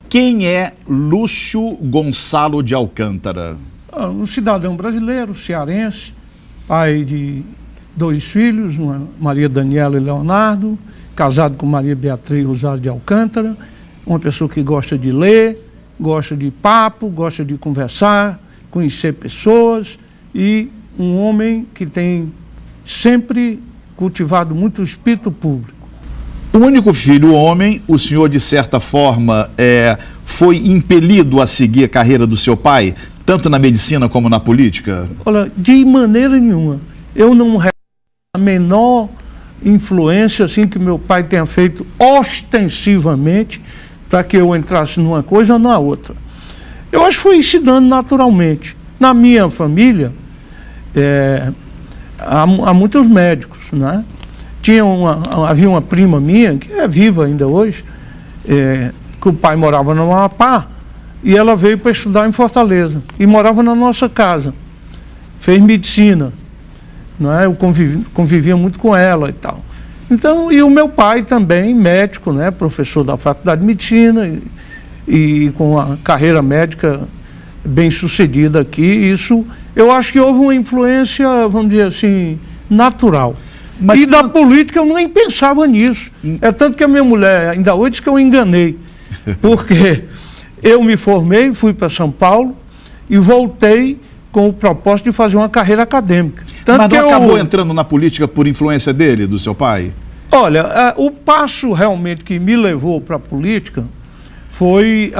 Quem é Lúcio Gonçalo de Alcântara? Um cidadão brasileiro, cearense, pai de 2 filhos, Maria Daniela e Leonardo, casado com Maria Beatriz Rosário de Alcântara, uma pessoa que gosta de ler, gosta de papo, gosta de conversar, conhecer pessoas e um homem que tem sempre cultivado muito o espírito público. O único filho homem, o senhor, de certa forma, foi impelido a seguir a carreira do seu pai, tanto na medicina como na política? Olha, de maneira nenhuma. Eu não reconheço a menor influência assim, que meu pai tenha feito ostensivamente para que eu entrasse numa coisa ou na outra. Eu acho que foi se dando naturalmente. Na minha família, há muitos médicos, né? Havia uma prima minha, que é viva ainda hoje, que o pai morava no Amapá, e ela veio para estudar em Fortaleza, e morava na nossa casa, fez medicina, não é? Eu convivia muito com ela e tal. Então, e o meu pai também, médico, né? Professor da Faculdade de Medicina, e com a carreira médica bem sucedida aqui, isso, eu acho que houve uma influência, vamos dizer assim, natural. Mas da política eu nem pensava nisso. É tanto que a minha mulher ainda hoje diz que eu enganei. Porque eu me formei, fui para São Paulo e voltei com o propósito de fazer uma carreira acadêmica. Tanto Mas não acabou entrando na política por influência dele, do seu pai? Olha, o passo realmente que me levou para a política foi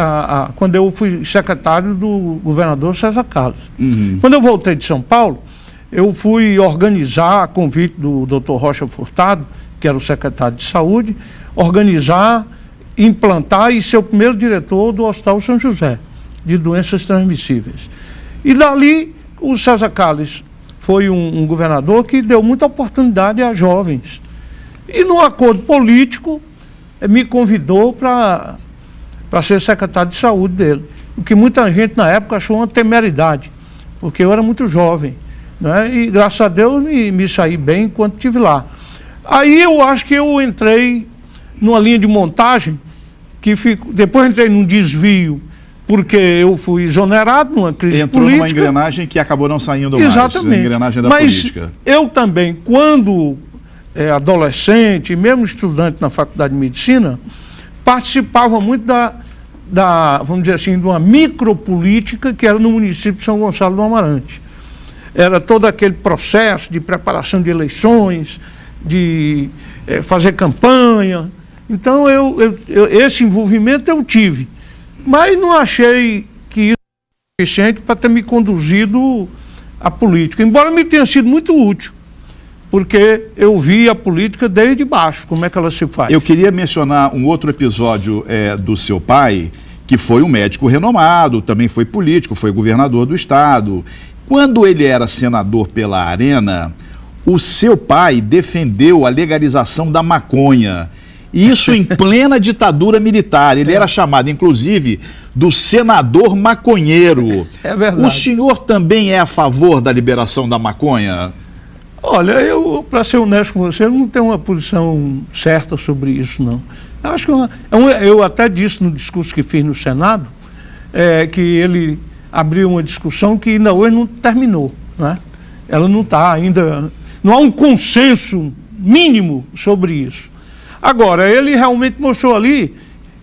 quando eu fui secretário do governador César Carlos. Quando eu voltei de São Paulo, eu fui organizar, a convite do Dr. Rocha Furtado, que era o secretário de Saúde, organizar, implantar e ser o primeiro diretor do Hospital São José, de doenças transmissíveis. E dali, o César Carlos foi um governador que deu muita oportunidade a jovens. E no acordo político, me convidou para ser secretário de Saúde dele. O que muita gente na época achou uma temeridade, porque eu era muito jovem. Né? E graças a Deus me saí bem enquanto estive lá. Aí eu acho que eu entrei numa linha de montagem, depois entrei num desvio, porque eu fui exonerado numa crise política. Entrou numa engrenagem que acabou não saindo mais. Exatamente. A engrenagem da política. Mas eu também, quando adolescente, e mesmo estudante na Faculdade de Medicina, participava muito vamos dizer assim, de uma micropolítica que era no município de São Gonçalo do Amarante. Era todo aquele processo de preparação de eleições, de fazer campanha. Então, esse envolvimento eu tive. Mas não achei que isso foi suficiente para ter me conduzido à política. Embora me tenha sido muito útil, porque eu vi a política desde baixo, como é que ela se faz. Eu queria mencionar um outro episódio do seu pai, que foi um médico renomado, também foi político, foi governador do estado. Quando ele era senador pela Arena, o seu pai defendeu a legalização da maconha. Isso em plena ditadura militar. Ele era chamado, inclusive, do senador maconheiro. É verdade. O senhor também é a favor da liberação da maconha? Olha, para ser honesto com você, eu não tenho uma posição certa sobre isso, não. Eu acho que eu até disse no discurso que fiz no Senado, que ele abriu uma discussão que ainda hoje não terminou, né? Ela não está ainda, não há um consenso mínimo sobre isso. Agora, ele realmente mostrou ali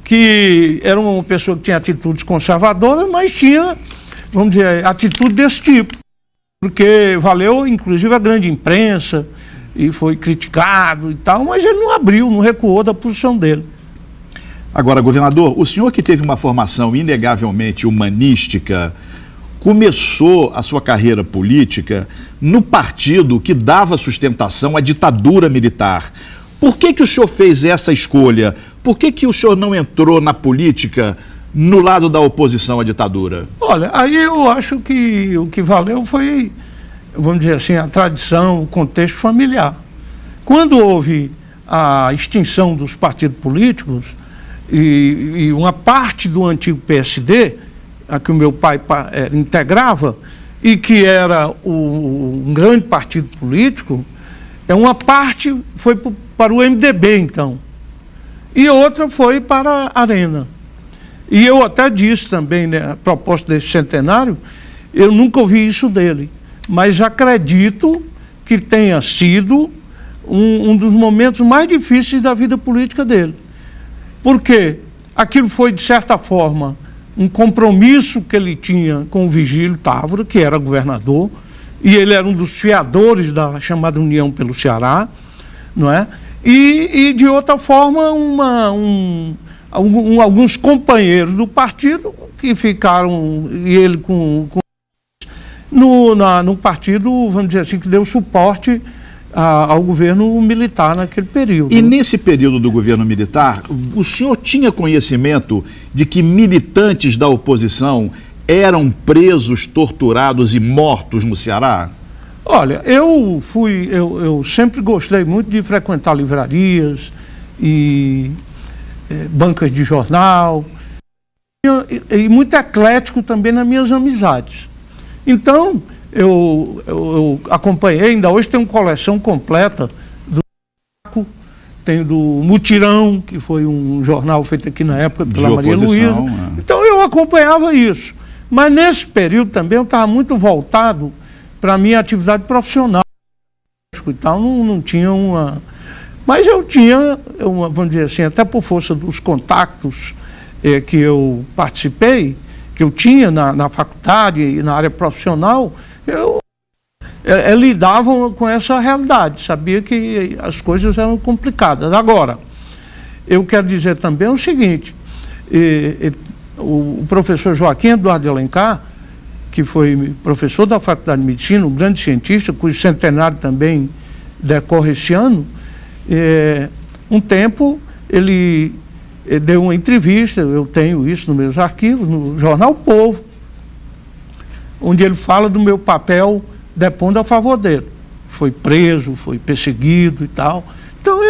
que era uma pessoa que tinha atitudes conservadoras, mas tinha, vamos dizer, atitude desse tipo, porque valeu inclusive a grande imprensa e foi criticado e tal, mas ele não abriu, não recuou da posição dele. Agora, governador, o senhor que teve uma formação inegavelmente humanística, começou a sua carreira política no partido que dava sustentação à ditadura militar. Por que o senhor fez essa escolha? Por que o senhor não entrou na política no lado da oposição à ditadura? Olha, aí eu acho que o que valeu foi, vamos dizer assim, a tradição, o contexto familiar. Quando houve a extinção dos partidos políticos e uma parte do antigo PSD, a que o meu pai integrava, e que era um grande partido político, uma parte foi para o MDB, então, e outra foi para a Arena. E eu até disse também, né, a propósito desse centenário, eu nunca ouvi isso dele, mas acredito que tenha sido um dos momentos mais difíceis da vida política dele. Porque aquilo foi, de certa forma, um compromisso que ele tinha com o Vigílio Távora, que era governador, e ele era um dos fiadores da chamada União pelo Ceará, não é? E de outra forma, alguns companheiros do partido que ficaram, e ele no partido, vamos dizer assim, que deu suporte ao governo militar naquele período. E nesse período do governo militar, o senhor tinha conhecimento de que militantes da oposição eram presos, torturados e mortos no Ceará? Olha, eu sempre gostei muito de frequentar livrarias e bancas de jornal, e muito eclético também nas minhas amizades. Então, eu acompanhei, ainda hoje tem uma coleção completa do tem do Mutirão, que foi um jornal feito aqui na época pela Maria Luísa. Então eu acompanhava isso. Mas nesse período também eu estava muito voltado para a minha atividade profissional. E tal, não tinha uma... Mas eu tinha, vamos dizer assim, até por força dos contatos que eu participei, que eu tinha na faculdade e na área profissional, eu lidava com essa realidade, sabia que as coisas eram complicadas. Agora, eu quero dizer também o seguinte, o professor Joaquim Eduardo de Alencar, que foi professor da Faculdade de Medicina, um grande cientista, cujo centenário também decorre esse ano, um tempo ele deu uma entrevista, eu tenho isso nos meus arquivos, no jornal O Povo, onde ele fala do meu papel depondo a favor dele. Foi preso, foi perseguido e tal. Então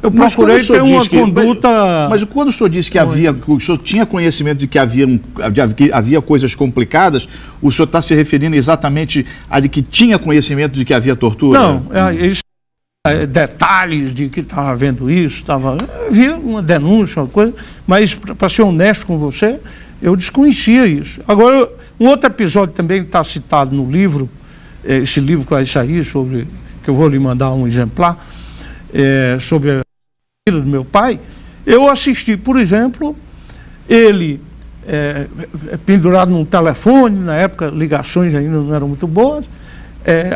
eu procurei ter uma conduta... Mas quando o senhor disse que o senhor tinha conhecimento de que havia coisas complicadas, o senhor está se referindo exatamente a de que tinha conhecimento de que havia tortura? Não, detalhes de que estava havendo isso, havia uma denúncia, uma coisa, mas para ser honesto com você, eu desconhecia isso. Agora, um outro episódio também que está citado no livro, esse livro que vai sair, que eu vou lhe mandar um exemplar, sobre a vida do meu pai, eu assisti, por exemplo, ele pendurado num telefone, na época ligações ainda não eram muito boas,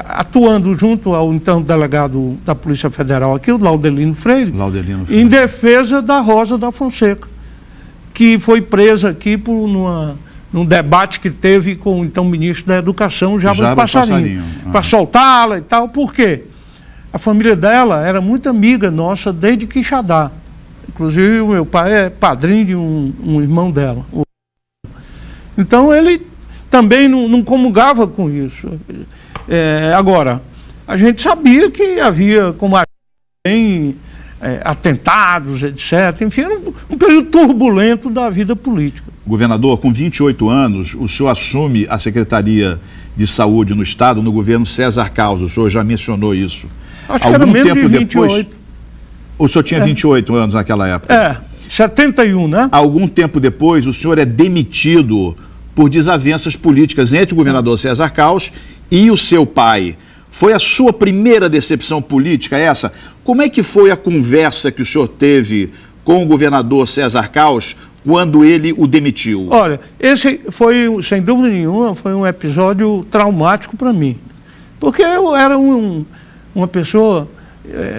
atuando junto ao então delegado da Polícia Federal aqui, o Laudelino Freire, em defesa da Rosa da Fonseca, que foi presa aqui num debate que teve com o então ministro da Educação, Jabas Passarinho. Para soltá-la e tal. Por quê? A família dela era muito amiga nossa desde Quixadá. Inclusive, o meu pai é padrinho de um irmão dela. Então, ele também não comungava com isso. Agora, a gente sabia que havia, como atentados, etc. Enfim, era um período turbulento da vida política. Governador, com 28 anos, o senhor assume a Secretaria de Saúde no Estado, no governo César Carlos. O senhor já mencionou isso. Acho que era menos de 28. Depois, o senhor tinha 28 anos naquela época? 71, né? Algum tempo depois, o senhor é demitido por desavenças políticas entre o governador César Carlos e o seu pai. Foi a sua primeira decepção política essa? Como é que foi a conversa que o senhor teve com o governador César Carlos quando ele o demitiu? Olha, esse foi, sem dúvida nenhuma, foi um episódio traumático para mim. Porque eu era uma pessoa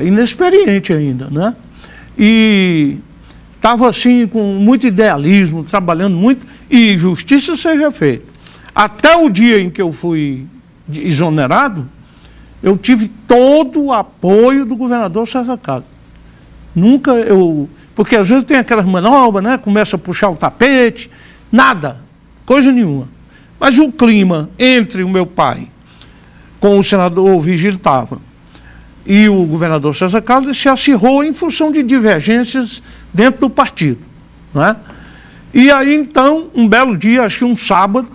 inexperiente ainda, né? E estava assim com muito idealismo, trabalhando muito, e justiça seja feita. Até o dia em que eu fui exonerado, eu tive todo o apoio do governador César Carlos. Nunca porque às vezes tem aquelas manobras, né? Começa a puxar o tapete, nada, coisa nenhuma. Mas o clima entre o meu pai com o senador Vigílio Távora e o governador César Carlos se acirrou em função de divergências dentro do partido, não é? E aí, então, um belo dia, acho que um sábado,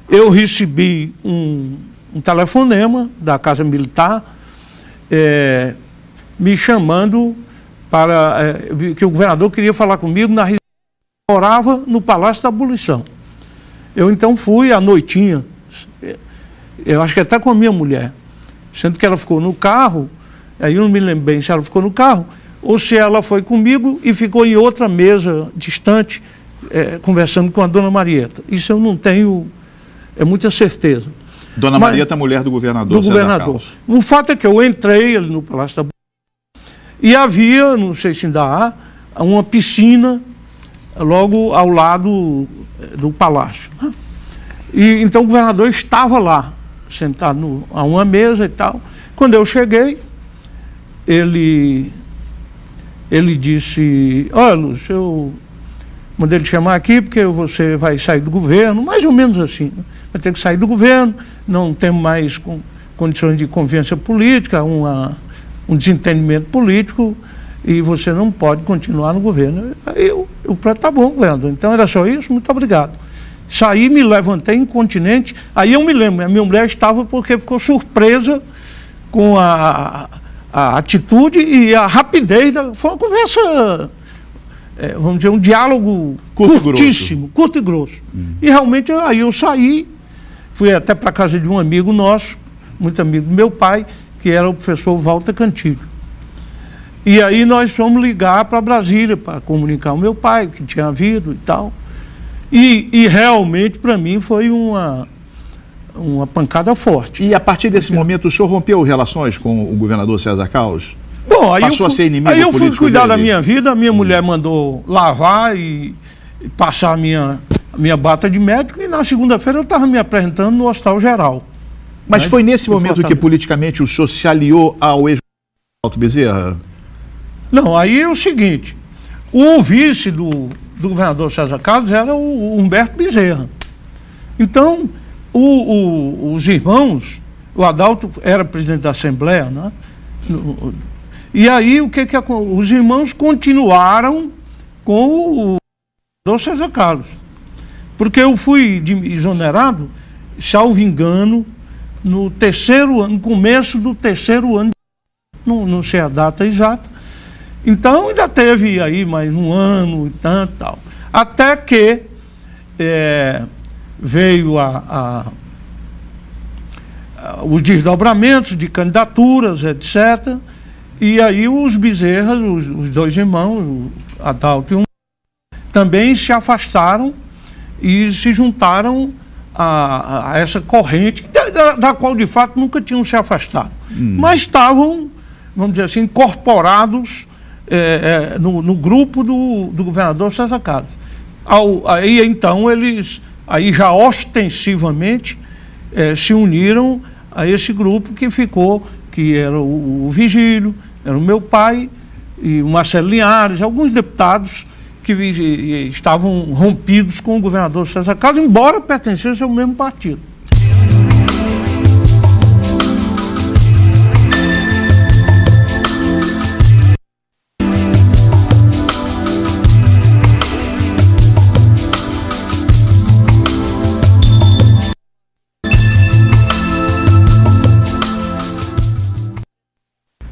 eu recebi um telefonema da Casa Militar me chamando para que o governador queria falar comigo na residência que morava no Palácio da Abolição. Eu, então, fui à noitinha, eu acho que até com a minha mulher, sendo que ela ficou no carro, aí eu não me lembro bem se ela ficou no carro ou se ela foi comigo e ficou em outra mesa distante, conversando com a dona Marieta. Isso eu não tenho muita certeza. Dona Marieta, mulher do governador César Carlos. O fato é que eu entrei ali no Palácio da Abolição e havia, não sei se ainda há, uma piscina logo ao lado do palácio. E então o governador estava lá, sentado a uma mesa e tal. Quando eu cheguei, ele disse: olha, Lúcio, eu mandei ele chamar aqui porque você vai sair do governo, mais ou menos assim, né? Vai ter que sair do governo, não temos mais condições de convivência política, um desentendimento político, e você não pode continuar no governo. Aí eu tá bom, governador, então era só isso, muito obrigado. Saí, me levantei incontinente, aí eu me lembro, a minha mulher estava porque ficou surpresa com a atitude e a rapidez, foi uma conversa, vamos dizer, um diálogo curtíssimo, curto e grosso. E realmente aí eu saí, fui até para a casa de um amigo nosso, muito amigo do meu pai, que era o professor Walter Cantilho. E aí nós fomos ligar para Brasília para comunicar ao meu pai que tinha havido e tal. E realmente, para mim, foi uma pancada forte. E a partir desse momento, o senhor rompeu relações com o governador César Carlos? Bom, aí passou a ser inimigo político. Aí eu fui cuidar dele. Da minha vida, a minha mulher mandou lavar e passar a minha bata de médico, e na segunda-feira eu estava me apresentando no Hospital Geral. Mas foi nesse momento que politicamente o senhor se aliou ao ex-Alto Bezerra? Não, aí é o seguinte, o vice do governador César Carlos era o Humberto Bezerra. Então, os irmãos, o Adalto era presidente da Assembleia, né? E aí os irmãos continuaram com o governador César Carlos. Porque eu fui exonerado, salvo engano, no terceiro ano, no começo do terceiro ano, não sei a data exata. Então ainda teve aí mais um ano e tanto tal. Até que veio os desdobramentos de candidaturas, etc. E aí os Bezerras, os dois irmãos, o Adalto e o também se afastaram e se juntaram a essa corrente, da qual de fato nunca tinham se afastado. Mas estavam, vamos dizer assim, incorporados no grupo do governador César Carlos. Aí então eles, aí já ostensivamente, se uniram a esse grupo que ficou, que era o Vigílio, era o meu pai, e o Marcelo Linhares, alguns deputados que estavam rompidos com o governador César Carlos, embora pertencessem ao mesmo partido.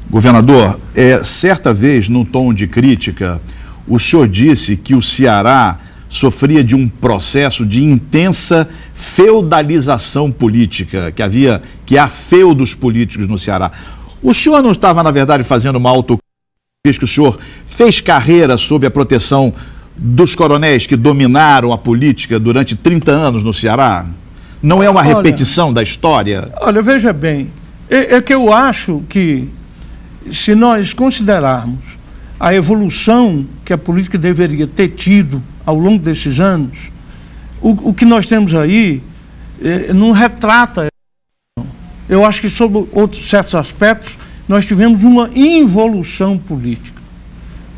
Governador, certa vez, num tom de crítica, o senhor disse que o Ceará sofria de um processo de intensa feudalização política, que há feudos políticos no Ceará. O senhor não estava, na verdade, fazendo uma autocrítica, que o senhor fez carreira sob a proteção dos coronéis que dominaram a política durante 30 anos no Ceará? Não é uma repetição da história? Olha, veja bem, é que eu acho que, se nós considerarmos a evolução que a política deveria ter tido ao longo desses anos, o que nós temos aí não retrata. Eu acho que, sob outros certos aspectos, nós tivemos uma involução política.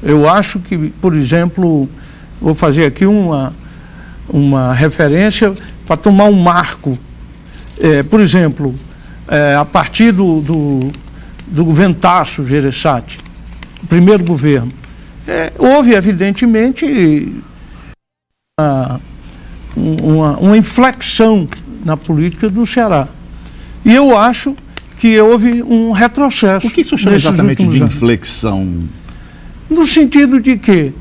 Eu acho que, por exemplo, vou fazer aqui uma referência para tomar um marco. Por exemplo, a partir do governo Tasso Gereissati, o primeiro governo, houve, evidentemente, uma inflexão na política do Ceará. E eu acho que houve um retrocesso. O que isso chama exatamente de inflexão? No sentido de que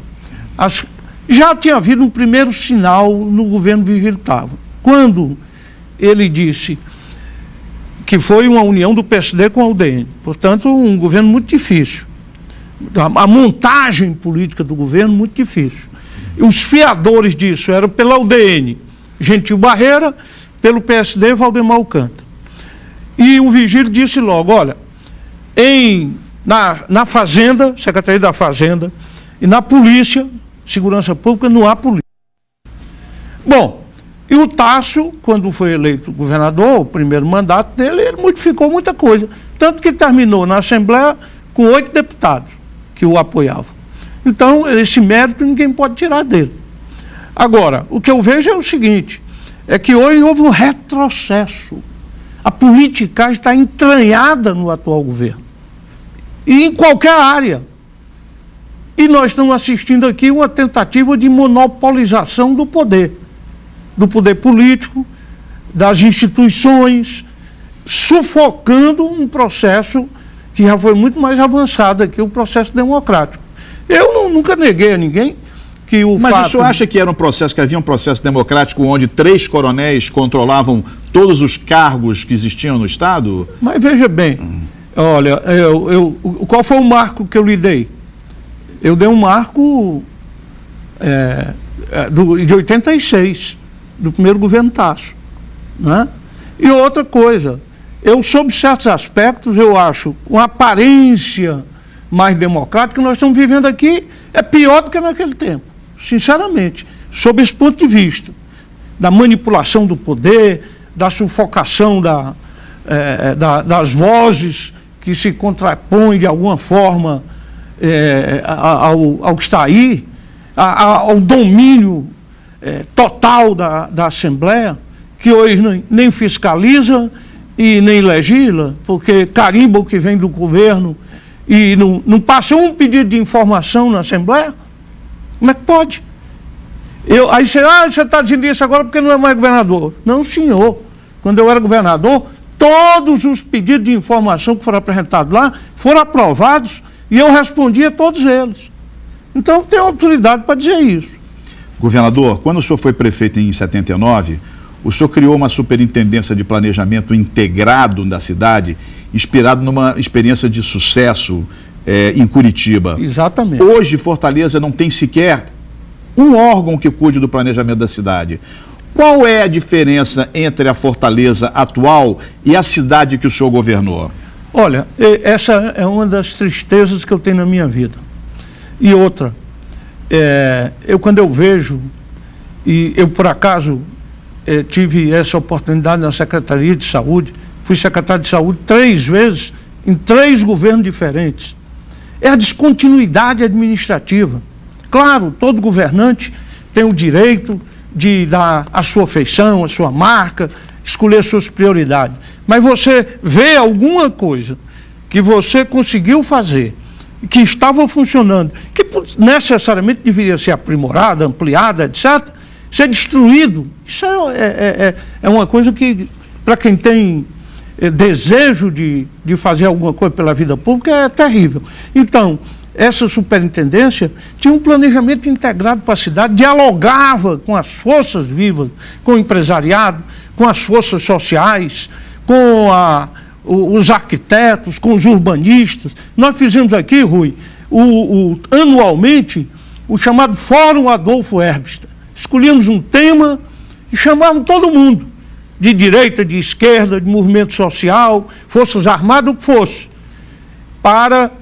já tinha havido um primeiro sinal no governo Virgílio Távora, quando ele disse que foi uma união do PSD com a UDN, portanto, um governo muito difícil. A montagem política do governo muito difícil. Os fiadores disso eram pela UDN, Gentil Barreira, pelo PSD, Valdemar Alcântara. E o Virgílio disse logo, olha, na Fazenda, Secretaria da Fazenda, e na Polícia, Segurança Pública, não há polícia. Bom, e o Tasso, quando foi eleito governador, o primeiro mandato dele, ele modificou muita coisa. Tanto que terminou na Assembleia com 8 deputados que o apoiavam. Então, esse mérito ninguém pode tirar dele. Agora, o que eu vejo é o seguinte, é que hoje houve um retrocesso. A política está entranhada no atual governo. E em qualquer área. E nós estamos assistindo aqui uma tentativa de monopolização do poder político, das instituições, sufocando um processo que já foi muito mais avançado aqui, o processo democrático. Eu nunca neguei a ninguém que o Mas o senhor acha que era um processo, que havia um processo democrático onde 3 coronéis controlavam todos os cargos que existiam no Estado? Mas veja bem, olha, qual foi o marco que eu lhe dei? Eu dei um marco de 86, do primeiro governo Tasso, né? E outra coisa, sob certos aspectos, eu acho, uma aparência mais democrática que nós estamos vivendo aqui é pior do que naquele tempo, sinceramente, sob esse ponto de vista, da manipulação do poder, da sufocação das vozes que se contrapõem de alguma forma ao que está aí, ao domínio total da Assembleia, que hoje nem fiscaliza e nem legisla, porque carimba o que vem do governo e não passa um pedido de informação na Assembleia? Como é que pode? Aí você está dizendo isso agora porque não é mais governador. Não, senhor. Quando eu era governador, todos os pedidos de informação que foram apresentados lá foram aprovados e eu respondi a todos eles. Então, tem autoridade para dizer isso. Governador, quando o senhor foi prefeito em 79, o senhor criou uma superintendência de planejamento integrado da cidade, inspirado numa experiência de sucesso em Curitiba. Exatamente. Hoje, Fortaleza não tem sequer um órgão que cuide do planejamento da cidade. Qual é a diferença entre a Fortaleza atual e a cidade que o senhor governou? Olha, essa é uma das tristezas que eu tenho na minha vida. E outra, quando eu vejo, e eu por acaso tive essa oportunidade na Secretaria de Saúde, fui secretário de Saúde 3 vezes, em 3 governos diferentes. É a descontinuidade administrativa. Claro, todo governante tem o direito de dar a sua feição, a sua marca, escolher suas prioridades. Mas você vê alguma coisa que você conseguiu fazer, que estava funcionando, que necessariamente deveria ser aprimorada, ampliada, etc., ser destruído. Isso é uma coisa que, para quem tem desejo de fazer alguma coisa pela vida pública, é terrível. Então, essa superintendência tinha um planejamento integrado para a cidade, dialogava com as forças vivas, com o empresariado, com as forças sociais, com os arquitetos, com os urbanistas. Nós fizemos aqui, Rui, anualmente, o chamado Fórum Adolfo Herbst. Escolhíamos um tema e chamávamos todo mundo, de direita, de esquerda, de movimento social, forças armadas, o que fosse.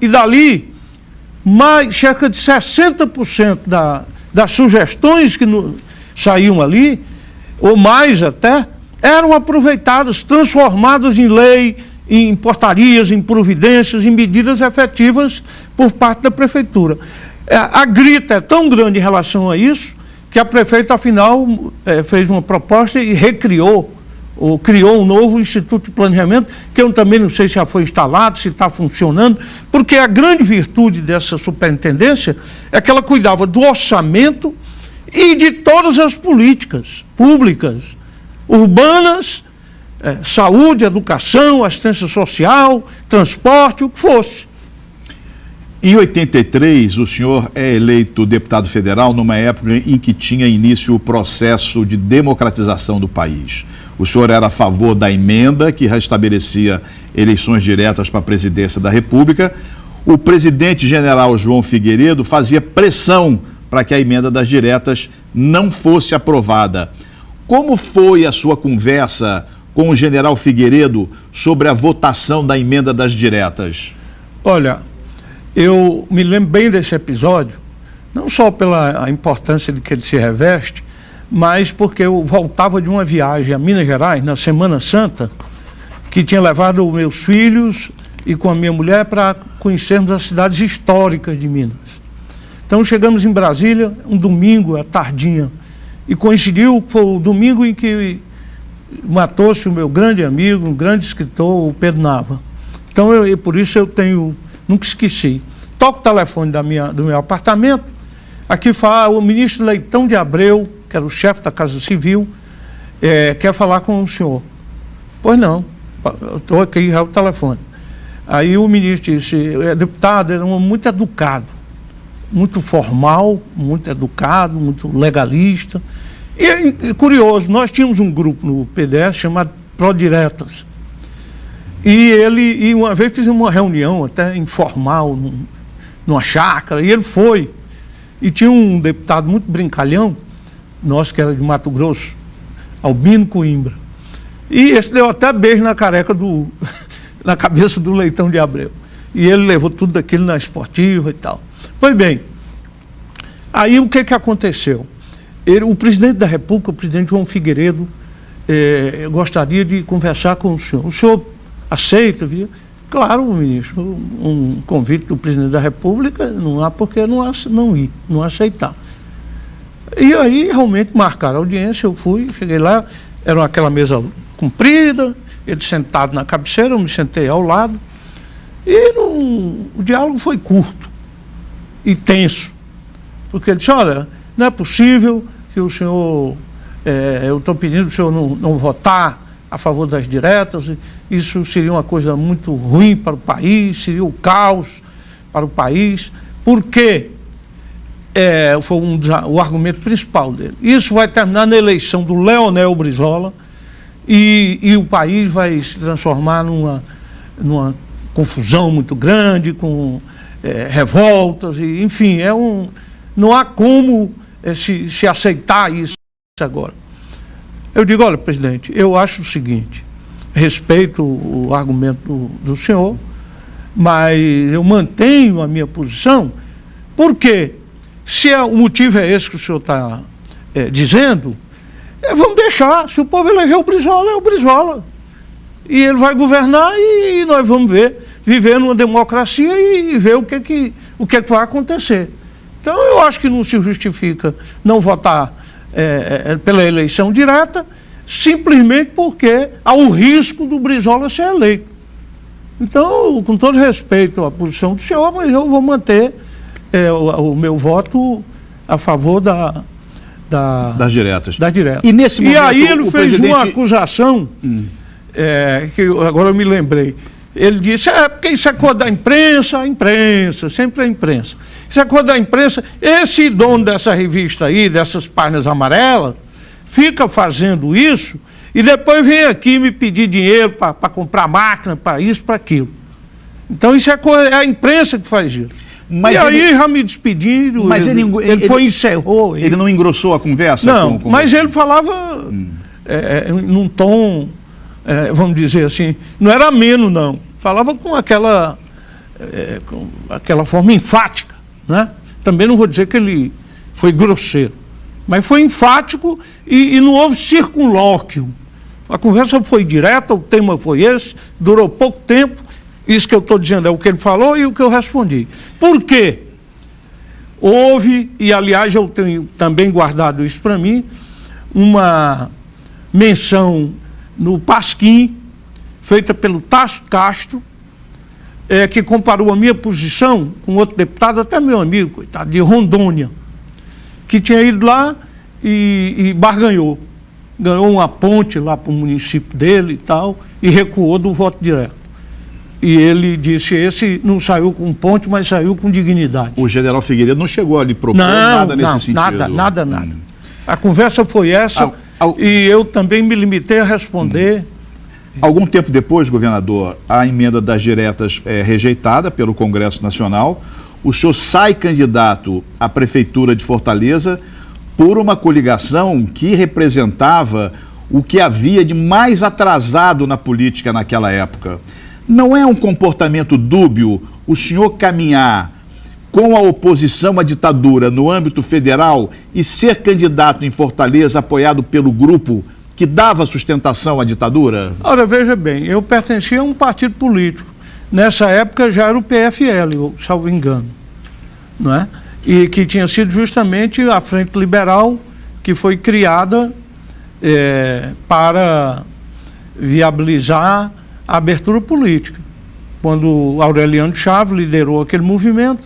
E dali, cerca de 60% das sugestões que saíam ali, ou mais até, eram aproveitadas, transformadas em lei, em portarias, em providências, em medidas efetivas por parte da prefeitura. A grita é tão grande em relação a isso, que a prefeita, afinal, fez uma proposta e recriou ou criou um novo Instituto de Planejamento, que eu também não sei se já foi instalado, se está funcionando, porque a grande virtude dessa superintendência é que ela cuidava do orçamento e de todas as políticas públicas, urbanas, saúde, educação, assistência social, transporte, o que fosse. Em 83, o senhor é eleito deputado federal numa época em que tinha início o processo de democratização do país. O senhor era a favor da emenda que restabelecia eleições diretas para a presidência da República. O presidente general João Figueiredo fazia pressão para que a emenda das diretas não fosse aprovada. Como foi a sua conversa com o general Figueiredo sobre a votação da emenda das diretas? Olha, eu me lembro bem desse episódio, não só pela importância de que ele se reveste, mas porque eu voltava de uma viagem a Minas Gerais, na Semana Santa, que tinha levado os meus filhos e com a minha mulher para conhecermos as cidades históricas de Minas. Então chegamos em Brasília, um domingo, à tardinha, e coincidiu, foi o domingo em que matou-se o meu grande amigo, um grande escritor, o Pedro Nava. Então, por isso eu tenho, nunca esqueci. Toco o telefone do meu apartamento, aqui fala o ministro Leitão de Abreu, que era o chefe da Casa Civil, quer falar com o senhor. Pois não, eu estou aqui, é o telefone. Aí o ministro disse, deputado, era muito educado, muito formal, muito educado, muito legalista. E curioso, nós tínhamos um grupo no PDS chamado Prodiretas. E uma vez fizemos uma reunião até informal, numa chácara, e ele foi. E tinha um deputado muito brincalhão, nosso que era de Mato Grosso, Albino Coimbra. E esse deu até beijo na careca na cabeça do Leitão de Abreu. E ele levou tudo daquilo na esportiva e tal. Pois bem, aí o que aconteceu? O presidente da República, o presidente João Figueiredo, gostaria de conversar com o senhor. O senhor aceita? Claro, ministro, um convite do presidente da República, não há por que não ir, não aceitar. E aí realmente marcaram a audiência, eu fui, cheguei lá, era aquela mesa comprida, ele sentado na cabeceira, eu me sentei ao lado, e o diálogo foi curto e tenso, porque ele disse, olha, não é possível que o senhor, eu estou pedindo para o senhor não votar a favor das diretas, isso seria uma coisa muito ruim para o país, seria o caos para o país, porque foi o argumento principal dele. Isso vai terminar na eleição do Leonel Brizola e o país vai se transformar numa confusão muito grande, com revoltas, e, enfim, não há como se aceitar isso agora. Eu digo, olha, presidente, eu acho o seguinte, respeito o argumento do senhor, mas eu mantenho a minha posição, porque se o motivo é esse que o senhor está dizendo, vamos deixar, se o povo elegeu o Brizola, é o Brizola. E ele vai governar e nós vamos viver numa democracia e ver o que vai acontecer. Então, eu acho que não se justifica não votar pela eleição direta, simplesmente porque há o risco do Brizola ser eleito. Então, com todo respeito à posição do senhor, mas eu vou manter o meu voto a favor das diretas. E nesse momento, aí ele fez uma acusação, que agora eu me lembrei. Ele disse, porque isso é coisa da imprensa, sempre a imprensa. Isso é coisa da imprensa. Esse dono dessa revista aí, dessas páginas amarelas, fica fazendo isso e depois vem aqui me pedir dinheiro para comprar máquina, para isso, para aquilo. Então isso é a imprensa que faz isso. Mas aí já me despedindo, mas ele encerrou. Ele não engrossou a conversa? Não, mas ele falava num tom, vamos dizer assim, não era ameno, não. Falava com aquela forma enfática, né? Também não vou dizer que ele foi grosseiro, mas foi enfático e não houve circunlóquio. A conversa foi direta, o tema foi esse, durou pouco tempo. Isso que eu estou dizendo é o que ele falou e o que eu respondi. Por quê? Houve, e aliás eu tenho também guardado isso para mim, uma menção no Pasquim, feita pelo Tasso Castro, que comparou a minha posição com outro deputado, até meu amigo, coitado, de Rondônia, que tinha ido lá e barganhou. Ganhou uma ponte lá para o município dele e tal, e recuou do voto direto. E ele disse, esse não saiu com ponte, mas saiu com dignidade. O general Figueiredo não chegou a lhe propor nada nesse sentido? Nada. A conversa foi essa, e eu também me limitei a responder. Algum tempo depois, governador, a emenda das diretas é rejeitada pelo Congresso Nacional. O senhor sai candidato à Prefeitura de Fortaleza por uma coligação que representava o que havia de mais atrasado na política naquela época. Não é um comportamento dúbio o senhor caminhar com a oposição à ditadura no âmbito federal e ser candidato em Fortaleza apoiado pelo grupo que dava sustentação à ditadura? Ora, veja bem, eu pertencia a um partido político. Nessa época já era o PFL, salvo engano, não é? E que tinha sido justamente a Frente Liberal, que foi criada para viabilizar a abertura política. Quando Aureliano Chaves liderou aquele movimento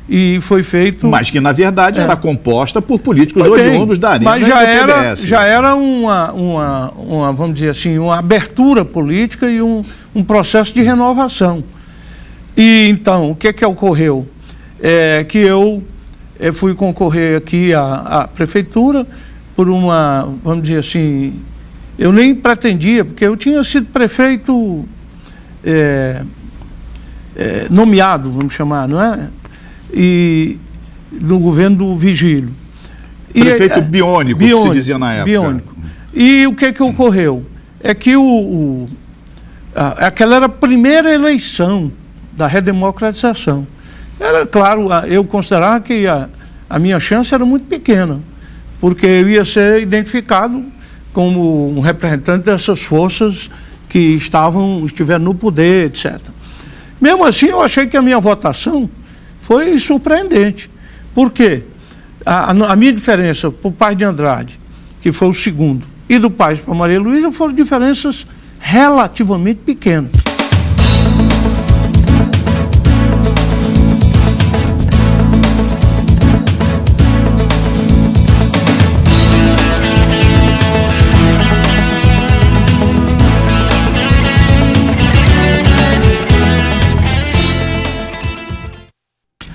e foi feito... Mas que, na verdade, era composta por políticos oriundos da Arena mas já era uma, vamos dizer assim, uma abertura política e um processo de renovação. E, então, o que ocorreu? Que eu fui concorrer aqui à prefeitura por uma, vamos dizer assim, eu nem pretendia, porque eu tinha sido prefeito nomeado, vamos chamar, não é? E do governo do Vigílio. Prefeito biônico, que se dizia na época. Biônico. E o que ocorreu? É que aquela era a primeira eleição da redemocratização. Era claro, eu considerava que a minha chance era muito pequena, porque eu ia ser identificado como um representante dessas forças que estiveram no poder, etc. Mesmo assim, eu achei que a minha votação foi surpreendente. Por quê? A minha diferença para o Paz de Andrade, que foi o segundo, e do Paz para Maria Luísa foram diferenças relativamente pequenas.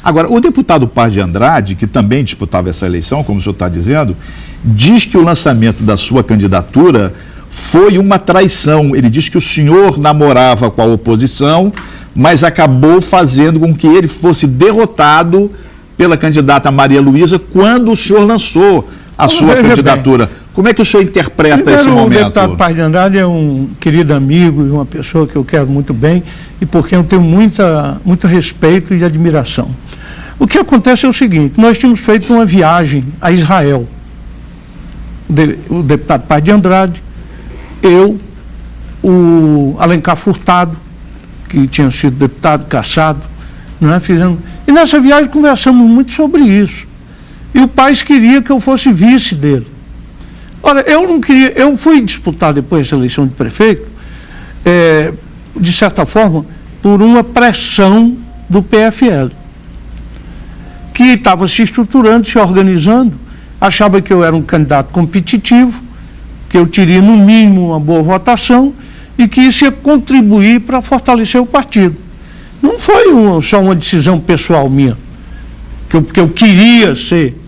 Agora, o deputado Paz de Andrade, que também disputava essa eleição, como o senhor está dizendo, diz que o lançamento da sua candidatura foi uma traição. Ele diz que o senhor namorava com a oposição, mas acabou fazendo com que ele fosse derrotado pela candidata Maria Luísa quando o senhor lançou a sua candidatura. Bem. Como é que o senhor interpreta esse momento? O deputado Paz de Andrade é um querido amigo e uma pessoa que eu quero muito bem e por quem eu tenho muito respeito e admiração. O que acontece é o seguinte, nós tínhamos feito uma viagem a Israel. O deputado Paz de Andrade, eu, o Alencar Furtado, que tinha sido deputado cassado, não é? E nessa viagem conversamos muito sobre isso. E o Paz queria que eu fosse vice dele. Ora, eu não queria, eu fui disputar depois dessa eleição de prefeito, de certa forma, por uma pressão do PFL, que estava se estruturando, se organizando, achava que eu era um candidato competitivo, que eu teria no mínimo uma boa votação e que isso ia contribuir para fortalecer o partido. Não foi só uma decisão pessoal minha, que eu queria ser.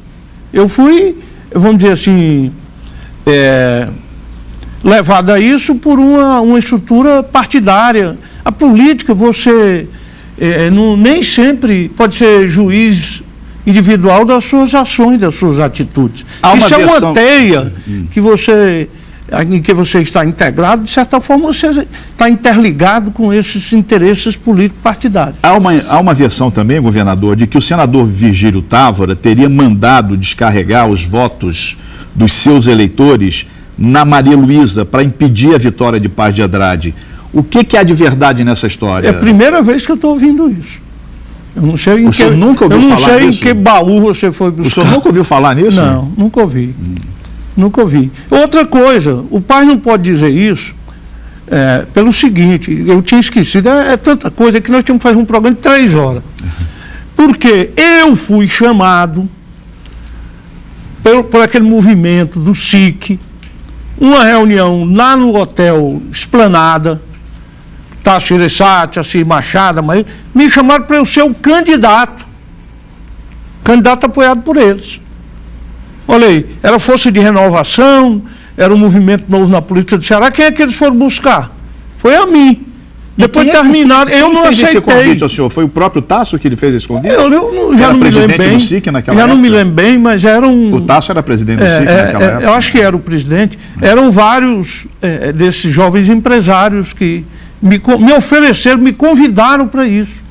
Eu fui, vamos dizer assim, levado a isso por uma estrutura partidária. A política, você nem sempre pode ser juiz individual das suas ações, das suas atitudes. Isso é uma teia em que você está integrado, de certa forma você está interligado com esses interesses políticos partidários. Há uma versão também, governador, de que o senador Virgílio Távora teria mandado descarregar os votos dos seus eleitores na Maria Luísa para impedir a vitória de Paz de Andrade. O que há de verdade nessa história? É a primeira vez que eu estou ouvindo isso. Eu não sei o senhor nunca ouviu falar nisso? Eu não sei em que baú você foi buscar. O senhor nunca ouviu falar nisso? Não, nunca ouvi. Nunca ouvi. Outra coisa, o Paz não pode dizer isso pelo seguinte, eu tinha esquecido, é tanta coisa que nós tínhamos que fazer um programa de 3 horas. Porque eu fui chamado por aquele movimento do SIC, uma reunião lá no Hotel Esplanada, Tasso Gereissati, Assir Machado, mas me chamaram para eu ser o candidato apoiado por eles. Olha aí, era força de renovação, era um movimento novo na política do Ceará. Quem é que eles foram buscar? Foi a mim. Depois terminaram, eu não aceitei. Esse convite ao senhor? Foi o próprio Tasso que ele fez esse convite? Eu já não me lembro bem. Do SIC naquela época? Já não me lembro bem, mas era um... O Tasso era presidente do SIC naquela época? Eu acho que era o presidente. Eram vários desses jovens empresários que me ofereceram, me convidaram para isso.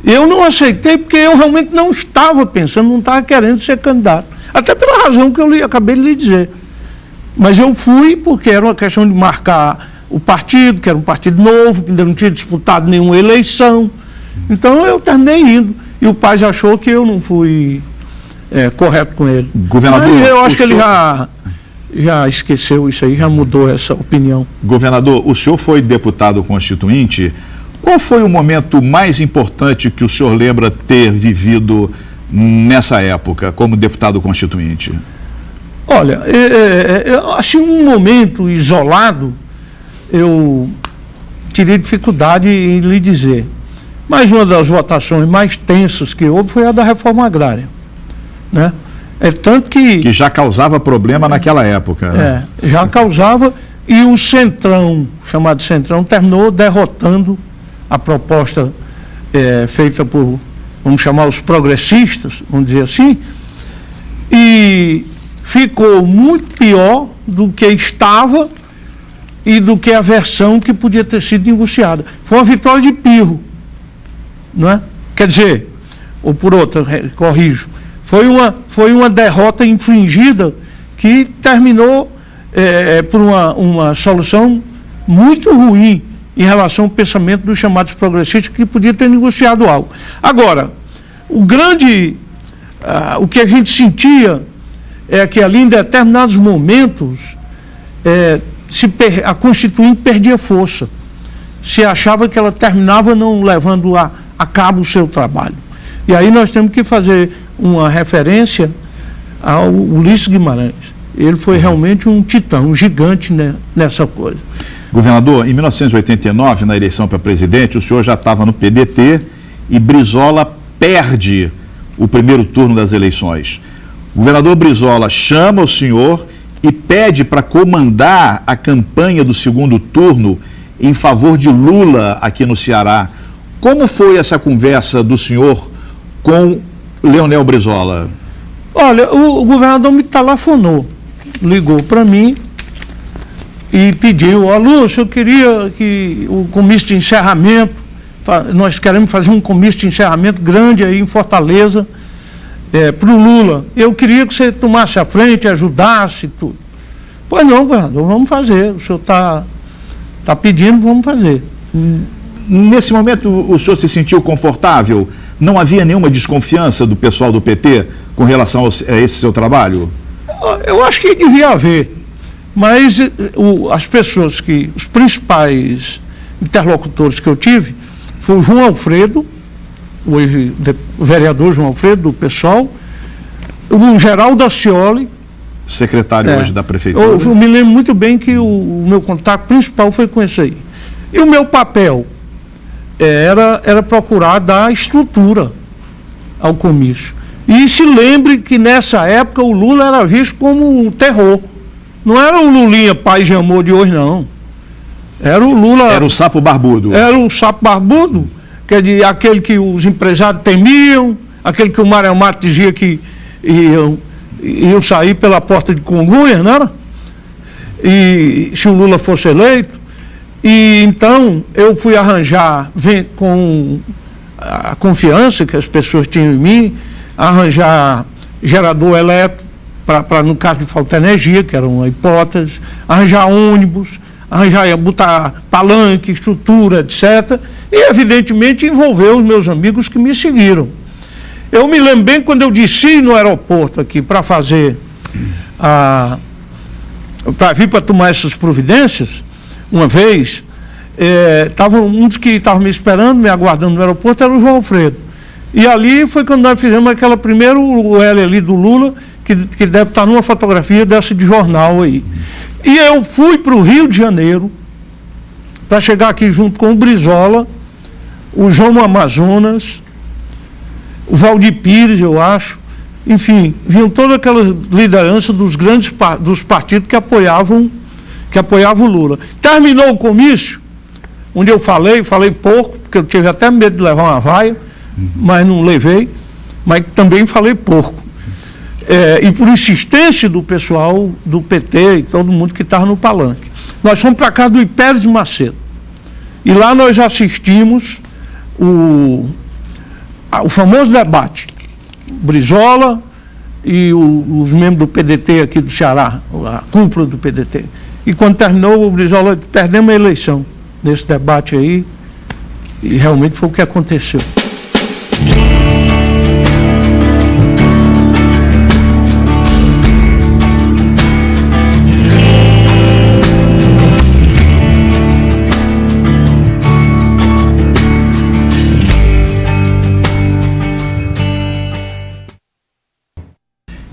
Eu não aceitei porque eu realmente não estava pensando, não estava querendo ser candidato. Até pela razão que eu acabei de lhe dizer. Mas eu fui porque era uma questão de marcar o partido, que era um partido novo, que ainda não tinha disputado nenhuma eleição. Então eu terminei indo. E o Paz achou que eu não fui correto com ele. Governador, mas eu acho que ele já esqueceu isso aí, já mudou essa opinião. Governador, o senhor foi deputado constituinte. Qual foi o momento mais importante que o senhor lembra ter vivido nessa época, como deputado constituinte? Olha, assim, um momento isolado, eu tirei dificuldade em lhe dizer. Mas uma das votações mais tensas que houve foi a da reforma agrária, né? Tanto que já causava problema naquela época, né? Já causava, e o Centrão, chamado Centrão, terminou derrotando a proposta feita por, vamos chamar, os progressistas, vamos dizer assim, e ficou muito pior do que estava e do que a versão que podia ter sido negociada. Foi uma vitória de pirro, não é? Quer dizer, ou por outra, corrijo, foi uma derrota infringida que terminou por uma solução muito ruim em relação ao pensamento dos chamados progressistas, que podia ter negociado algo. Agora, o que a gente sentia é que ali em determinados momentos a Constituinte perdia força. Se achava que ela terminava não levando a cabo o seu trabalho. E aí nós temos que fazer uma referência ao Ulisses Guimarães. Ele foi realmente um titã, um gigante nessa coisa. Governador, em 1989, na eleição para presidente, o senhor já estava no PDT e Brizola perde o primeiro turno das eleições. O governador Brizola chama o senhor e pede para comandar a campanha do segundo turno em favor de Lula aqui no Ceará. Como foi essa conversa do senhor com Leonel Brizola? Olha, o governador me telefonou, ligou para mim e pediu: Lúcio, eu queria que o comício de encerramento, nós queremos fazer um comício de encerramento grande aí em Fortaleza, para o Lula. Eu queria que você tomasse a frente, ajudasse tudo. Pois não, governador, vamos fazer. O senhor está pedindo, vamos fazer. Nesse momento, o senhor se sentiu confortável? Não havia nenhuma desconfiança do pessoal do PT com relação a esse seu trabalho? Eu acho que devia haver. Mas as pessoas os principais interlocutores que eu tive foi o João Alfredo, o vereador João Alfredo, do PSOL, o Geraldo Ascioli, secretário hoje da prefeitura. Eu me lembro muito bem que o meu contato principal foi com esse aí. E o meu papel era procurar dar estrutura ao comício. E se lembre que nessa época o Lula era visto como um terror. Não era o Lulinha paz e amor de hoje, não. Era o Lula... Era o sapo barbudo. Era o sapo barbudo, aquele que os empresários temiam, aquele que o Mário Mato dizia que iam sair pela porta de Congonhas, não era? E se o Lula fosse eleito. E então eu fui arranjar, com a confiança que as pessoas tinham em mim, arranjar gerador elétrico, para no caso de falta energia, que era uma hipótese, arranjar ônibus, botar palanque, estrutura, etc. E, evidentemente, envolver os meus amigos que me seguiram. Eu me lembro bem quando eu desci no aeroporto aqui para fazer para vir para tomar essas providências, uma vez, um dos que estavam me esperando, me aguardando no aeroporto, era o João Alfredo. E ali foi quando nós fizemos aquela primeira L ali do Lula, que deve estar numa fotografia dessa de jornal aí. E eu fui para o Rio de Janeiro, para chegar aqui junto com o Brizola, o João Amazonas, o Valdir Pires, eu acho, enfim, vinham toda aquela liderança dos partidos que apoiavam o Lula. Terminou o comício, onde eu falei pouco, porque eu tive até medo de levar uma vaia, mas não levei, mas também falei pouco. E por insistência do pessoal do PT e todo mundo que estava no palanque. Nós fomos para casa do Hipérez de Macedo. E lá nós assistimos o famoso debate. Brizola e os membros do PDT aqui do Ceará, a cúpula do PDT. E quando terminou, o Brizola, perdemos a eleição nesse debate aí. E realmente foi o que aconteceu.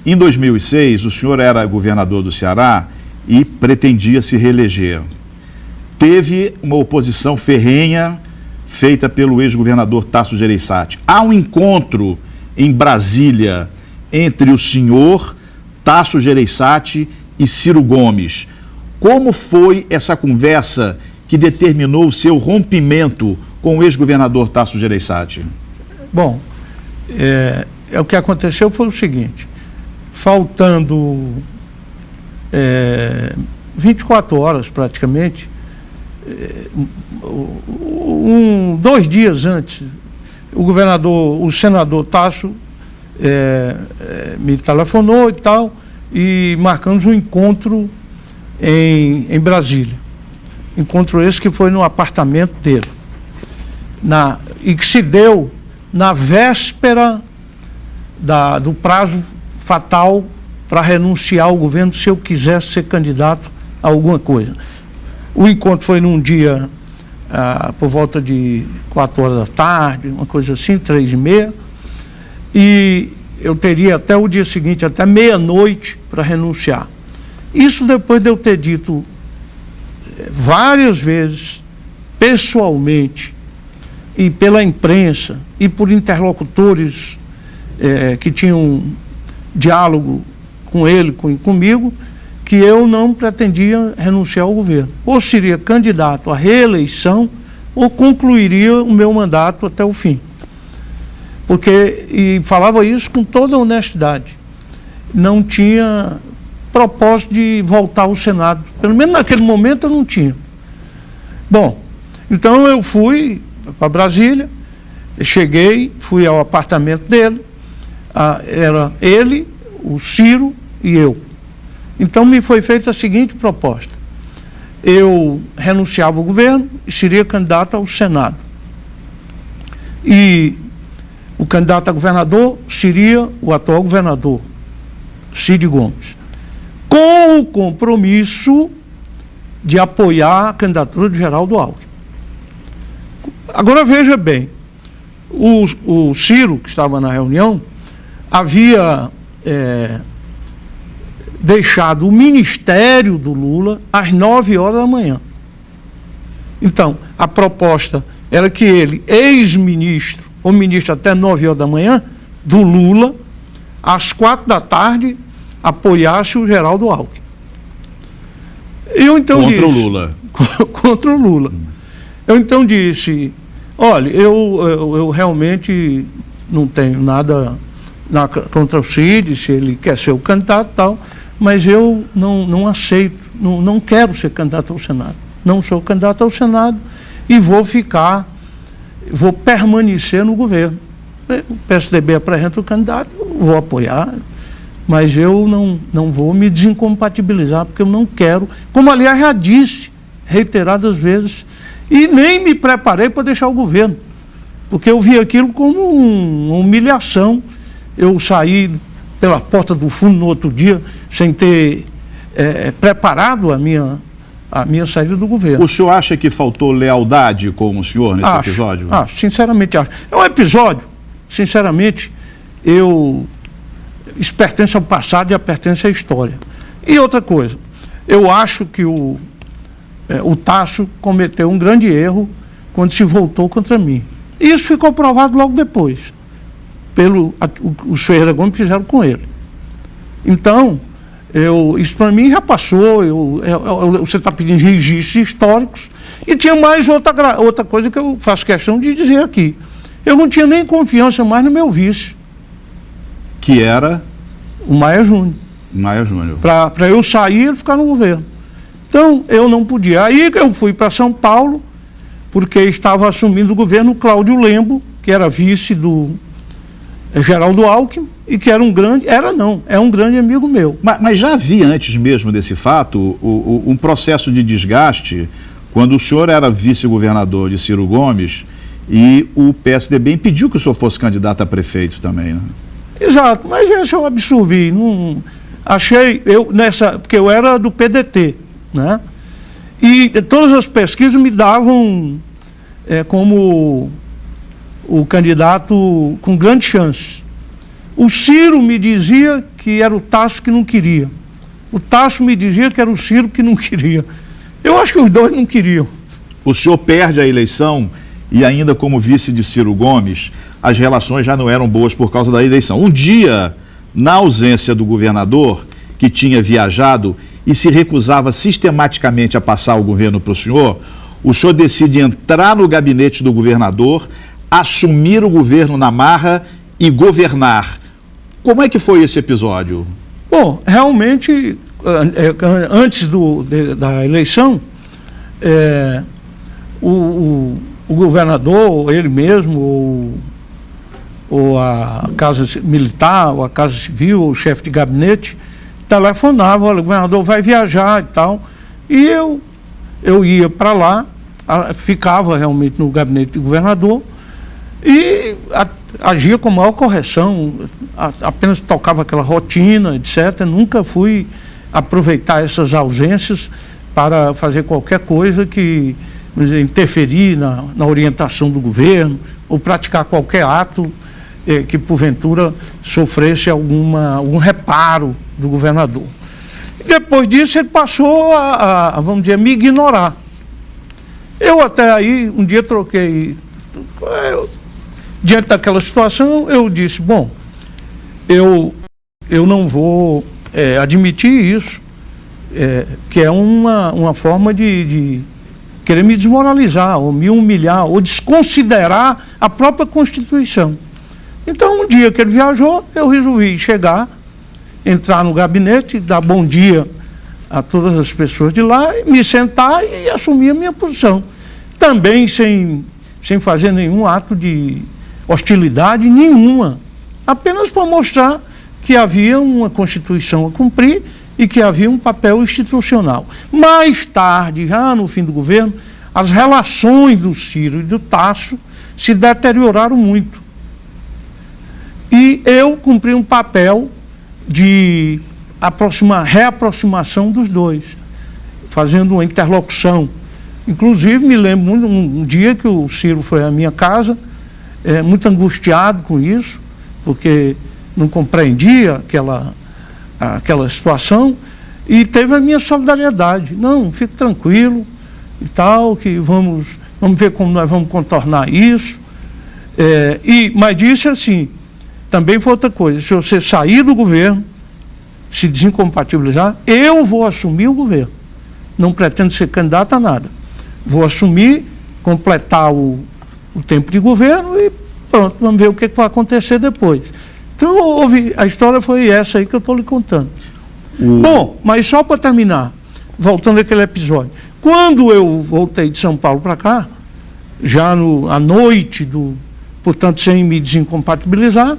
Em 2006, o senhor era governador do Ceará e pretendia se reeleger. Teve uma oposição ferrenha feita pelo ex-governador Tasso Gereissati. Há um encontro em Brasília entre o senhor, Tasso Gereissati e Ciro Gomes. Como foi essa conversa que determinou o seu rompimento com o ex-governador Tasso Gereissati? Bom, o que aconteceu foi o seguinte: faltando 24 horas praticamente, 2 dias antes, o senador Tasso me telefonou e tal, e marcamos um encontro em Brasília. Encontro esse que foi no apartamento dele, e que se deu na véspera do prazo fatal para renunciar ao governo se eu quisesse ser candidato a alguma coisa. O encontro foi num dia por volta de 4 horas da tarde, uma coisa assim, 3h30, e eu teria até o dia seguinte, até meia-noite, para renunciar. Isso depois de eu ter dito várias vezes, pessoalmente, e pela imprensa, e por interlocutores que tinham diálogo com ele, comigo, que eu não pretendia renunciar ao governo. Ou seria candidato à reeleição, ou concluiria o meu mandato até o fim. E falava isso com toda honestidade. Não tinha propósito de voltar ao Senado. Pelo menos naquele momento eu não tinha. Bom, então eu fui para Brasília, cheguei, fui ao apartamento dele, era ele, o Ciro e eu. Então me foi feita a seguinte proposta: eu renunciava ao governo e seria candidato ao Senado. E o candidato a governador seria o atual governador, Ciro Gomes, com o compromisso de apoiar a candidatura de Geraldo Alckmin. Agora veja bem, o Ciro, que estava na reunião, havia deixado o ministério do Lula às 9 horas da manhã. Então, a proposta era que ele, ex-ministro, ou ministro até 9 horas da manhã, do Lula, às 4 da tarde, apoiasse o Geraldo Alckmin. Eu então contra o Lula. Contra o Lula. Eu então disse: olha, eu realmente não tenho nada contra o Cid, se ele quer ser o candidato e tal, mas eu não aceito, não quero ser candidato ao Senado. Não sou candidato ao Senado e vou permanecer no governo. O PSDB apresenta o candidato, eu vou apoiar, mas eu não vou me desincompatibilizar, porque eu não quero, como aliás já disse reiteradas vezes, e nem me preparei para deixar o governo, porque eu vi aquilo como uma humilhação. Eu saí pela porta do fundo no outro dia, sem ter preparado a a minha saída do governo. O senhor acha que faltou lealdade com o senhor nesse episódio? Sinceramente acho. É um episódio, sinceramente, isso pertence ao passado e pertence à história. E outra coisa, eu acho que o Tasso cometeu um grande erro quando se voltou contra mim. Isso ficou provado logo depois, os Ferreira Gomes fizeram com ele. Então, isso para mim já passou, você está pedindo registros históricos, e tinha mais outra coisa que eu faço questão de dizer aqui. Eu não tinha nem confiança mais no meu vice. Que era? O Maia Júnior. Maia Júnior. Para eu sair e ele ficar no governo. Então, eu não podia. Aí eu fui para São Paulo, porque estava assumindo o governo o Cláudio Lembo, que era vice do Geraldo Alckmin, e que era um grande amigo meu. Mas já havia, antes mesmo desse fato, um processo de desgaste, quando o senhor era vice-governador de Ciro Gomes, e o PSDB impediu que o senhor fosse candidato a prefeito também, né? Exato, mas esse eu absorvi, não achei, porque eu era do PDT, né? E todas as pesquisas me davam como o candidato com grande chance. O Ciro me dizia que era o Tasso que não queria. O Tasso me dizia que era o Ciro que não queria. Eu acho que os dois não queriam. O senhor perde a eleição e ainda como vice de Ciro Gomes, as relações já não eram boas por causa da eleição. Um dia, na ausência do governador, que tinha viajado e se recusava sistematicamente a passar o governo para o senhor decide entrar no gabinete do governador, assumir o governo na marra e governar. Como é que foi esse episódio? Bom, realmente, antes da eleição, o governador, ele mesmo, ou a Casa Militar, ou a Casa Civil, ou o chefe de gabinete, telefonava, olha, o governador vai viajar e tal. E eu ia para lá, ficava realmente no gabinete do governador e agia com maior correção, apenas tocava aquela rotina, etc. Nunca fui aproveitar essas ausências para fazer qualquer coisa que interferir na orientação do governo ou praticar qualquer ato que porventura sofresse algum reparo do governador. E depois disso ele passou vamos dizer, me ignorar. Eu até aí, um dia troquei, diante daquela situação, eu disse, bom, eu não vou admitir isso, que é uma forma de querer me desmoralizar, ou me humilhar, ou desconsiderar a própria Constituição. Então, um dia que ele viajou, eu resolvi chegar, entrar no gabinete, dar bom dia a todas as pessoas de lá, me sentar e assumir a minha posição. Também sem fazer nenhum ato de hostilidade nenhuma, apenas para mostrar que havia uma Constituição a cumprir e que havia um papel institucional. Mais tarde, já no fim do governo, as relações do Ciro e do Tasso se deterioraram muito. E eu cumpri um papel de reaproximação dos dois, fazendo uma interlocução. Inclusive, me lembro um dia que o Ciro foi à minha casa, muito angustiado com isso, porque não compreendia aquela situação, e teve a minha solidariedade. Não, fique tranquilo e tal, que vamos ver como nós vamos contornar isso. Mas disse assim, também foi outra coisa, se você sair do governo, se desincompatibilizar, eu vou assumir o governo. Não pretendo ser candidato a nada. Vou assumir, completar o tempo de governo e pronto, vamos ver o que vai acontecer depois. Então, a história foi essa aí que eu estou lhe contando. Bom, mas só para terminar, voltando àquele episódio. Quando eu voltei de São Paulo para cá, já à noite, portanto, sem me desincompatibilizar,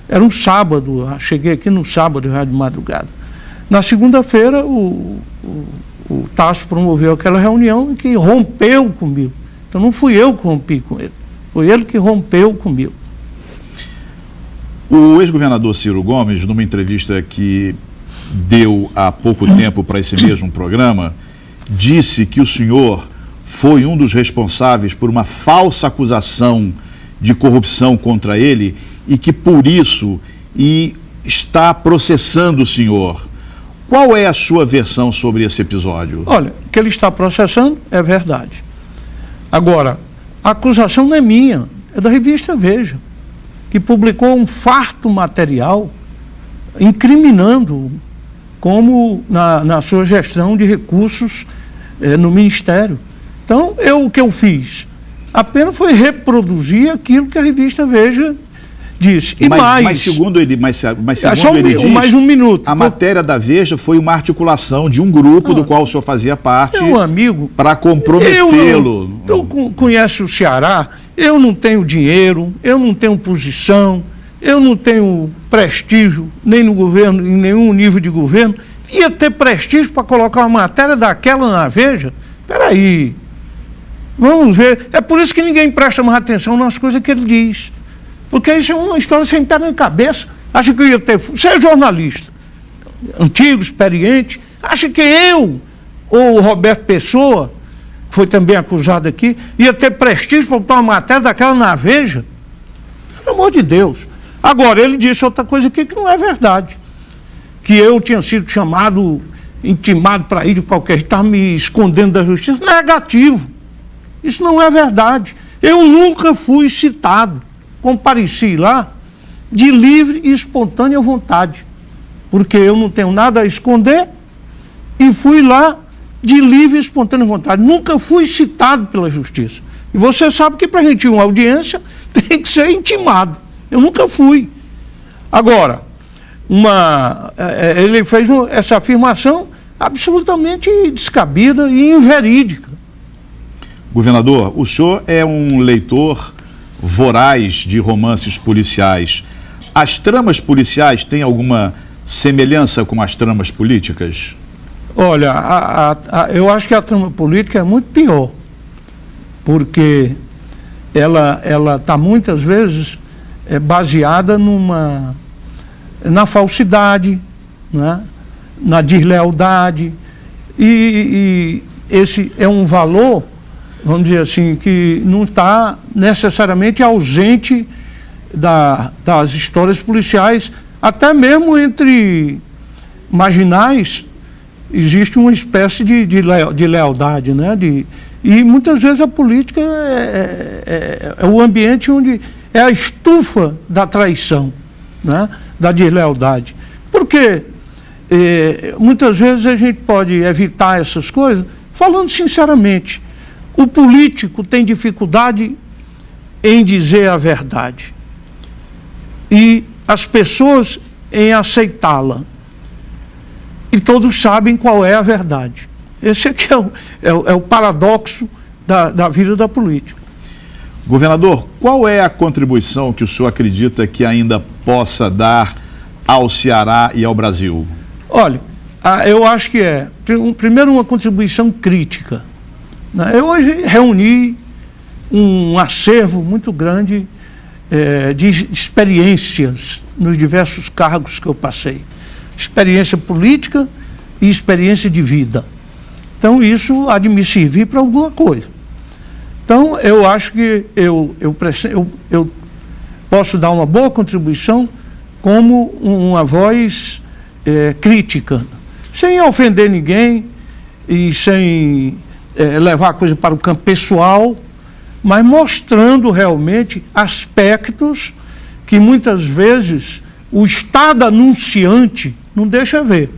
era um sábado, cheguei aqui no sábado, já de madrugada. Na segunda-feira, o Tasso promoveu aquela reunião que rompeu comigo. Então não fui eu que rompi com ele, foi ele que rompeu comigo. O ex-governador Ciro Gomes, numa entrevista que deu há pouco tempo para esse mesmo programa, disse que o senhor foi um dos responsáveis por uma falsa acusação de corrupção contra ele e que por isso está processando o senhor. Qual é a sua versão sobre esse episódio? Olha, que ele está processando é verdade. Agora, a acusação não é minha, é da revista Veja, que publicou um farto material incriminando como na sua gestão de recursos no Ministério. Então, o que eu fiz? Apenas foi reproduzir aquilo que a revista Veja disse. E mas segundo ele diz, mais um minuto. A matéria da Veja foi uma articulação de um grupo do qual o senhor fazia parte para comprometê-lo. Eu conheço o Ceará, eu não tenho dinheiro, eu não tenho posição, eu não tenho prestígio nem no governo, em nenhum nível de governo. Ia ter prestígio para colocar uma matéria daquela na Veja? Espera aí. Vamos ver. É por isso que ninguém presta mais atenção nas coisas que ele diz. Porque isso é uma história sem pé nem cabeça. Acha que eu ia ter... Você é jornalista, antigo, experiente. Acha que eu, ou o Roberto Pessoa, que foi também acusado aqui, ia ter prestígio para botar uma matéria daquela na Veja? Pelo amor de Deus. Agora, ele disse outra coisa aqui que não é verdade. Que eu tinha sido chamado, intimado para ir de qualquer jeito, estava me escondendo da justiça. Negativo. Isso não é verdade. Eu nunca fui citado. Compareci lá de livre e espontânea vontade. Porque eu não tenho nada a esconder e fui lá de livre e espontânea vontade. Nunca fui citado pela justiça. E você sabe que para a gente ir uma audiência tem que ser intimado. Eu nunca fui. Agora, ele fez essa afirmação absolutamente descabida e inverídica. Governador, o senhor é um leitor voraz de romances policiais. As tramas policiais têm alguma semelhança com as tramas políticas? Olha, eu acho que a trama política é muito pior, porque ela está muitas vezes baseada na falsidade, né? Na deslealdade, e esse é um valor, vamos dizer assim, que não está necessariamente ausente das histórias policiais. Até mesmo entre marginais existe uma espécie de lealdade, né? E muitas vezes a política é o ambiente onde é a estufa da traição, né? Da deslealdade. Porque muitas vezes a gente pode evitar essas coisas falando sinceramente. O político tem dificuldade em dizer a verdade e as pessoas em aceitá-la. E todos sabem qual é a verdade. Esse aqui é o paradoxo da vida da política. Governador, qual é a contribuição que o senhor acredita que ainda possa dar ao Ceará e ao Brasil? Olha, eu acho que primeiro uma contribuição crítica. Eu hoje reuni um acervo muito grande de experiências nos diversos cargos que eu passei. Experiência política e experiência de vida. Então isso há de me servir para alguma coisa. Então eu acho que eu posso dar uma boa contribuição como uma voz crítica, sem ofender ninguém e sem levar a coisa para o campo pessoal, mas mostrando realmente aspectos que muitas vezes o Estado anunciante não deixa ver.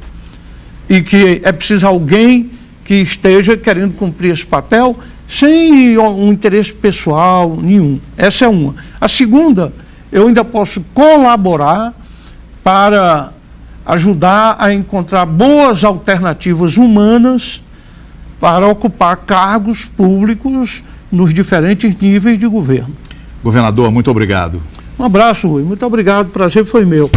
E que é preciso alguém que esteja querendo cumprir esse papel sem um interesse pessoal nenhum. Essa é uma. A segunda, eu ainda posso colaborar para ajudar a encontrar boas alternativas humanas para ocupar cargos públicos nos diferentes níveis de governo. Governador, muito obrigado. Um abraço, Rui. Muito obrigado. O prazer foi meu.